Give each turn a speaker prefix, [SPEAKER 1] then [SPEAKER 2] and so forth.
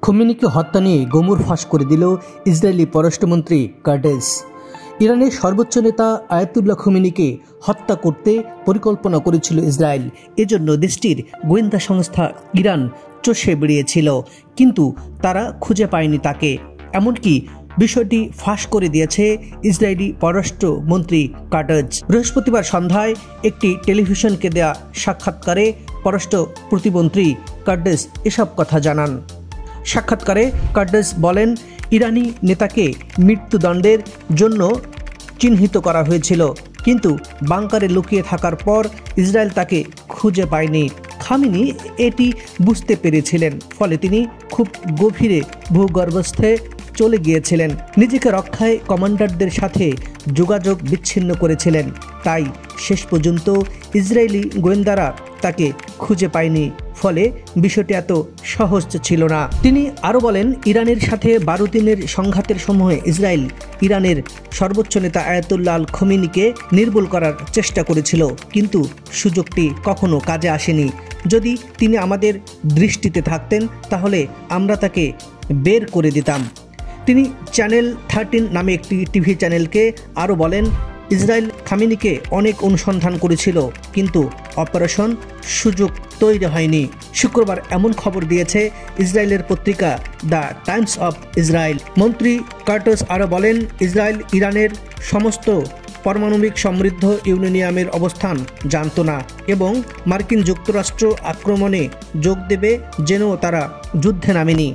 [SPEAKER 1] খোমেনিকে হত্যা নিয়ে গোমর ফাঁস করে দিল ইসরায়েলি পররাষ্ট্রমন্ত্রী কার্টেজ। ইরানের সর্বোচ্চ নেতা আয়াতুল্লাহ খোমেনিকে হত্যা করতে পরিকল্পনা করেছিল ইসরায়েল। এজন্য দেশটির গোয়েন্দা সংস্থা ইরান চষে বেরিয়েছিল, কিন্তু তারা খুঁজে পায়নি তাকে। এমনকি বিষয়টি ফাঁস করে দিয়েছে ইসরায়েলি পররাষ্ট্রমন্ত্রী কার্টেজ। বৃহস্পতিবার সন্ধ্যায় একটি টেলিভিশনকে দেয়া সাক্ষাৎকারে পররাষ্ট্র প্রতিমন্ত্রী কার্টেজ এসব কথা জানান। সাক্ষাৎকারে কার্টেজ বলেন, ইরানি নেতাকে মৃত্যুদণ্ডের জন্য চিহ্নিত করা হয়েছিল, কিন্তু বাংকারে লুকিয়ে থাকার পর ইসরায়েল তাকে খুঁজে পায়নি। খামেনি এটি বুঝতে পেরেছিলেন, ফলে তিনি খুব গভীরে ভূগর্ভস্থে চলে গিয়েছিলেন। নিজেকে রক্ষায় কমান্ডারদের সাথে যোগাযোগ বিচ্ছিন্ন করেছিলেন, তাই শেষ পর্যন্ত ইসরায়েলি গোয়েন্দারা তাকে খুঁজে পায়নি। ফলে বিষয়টি এত সহজ ছিল না। তিনি আরও বলেন, ইরানের সাথে 12 দিনের সংঘাতের সময়ে ইসরায়েল ইরানের সর্বোচ্চ নেতা আয়াতুল্লাহ আল খোমেনিকে নির্মূল করার চেষ্টা করেছিল, কিন্তু সুযোগটি কখনো কাজে আসেনি। যদি তিনি আমাদের দৃষ্টিতে থাকতেন তাহলে আমরা তাকে বের করে দিতাম। তিনি চ্যানেল 13 নামে একটি টিভি চ্যানেলকে আরও বলেন, ইসরায়েল খোমেনিকে অনেক অনুসন্ধান করেছিল, কিন্তু অপারেশন সুযোগ তৈরি হয়নি। শুক্রবার এমন খবর দিয়েছে ইসরায়েলের পত্রিকা দ্য টাইমস অফ ইসরায়েল। মন্ত্রী কার্টেজ আরও বলেন, ইসরায়েল ইরানের সমস্ত পারমাণবিক সমৃদ্ধ ইউরেনিয়ামের অবস্থান জানত না এবং মার্কিন যুক্তরাষ্ট্র আক্রমণে যোগ দেবে জেনেও তারা যুদ্ধে নামেনি।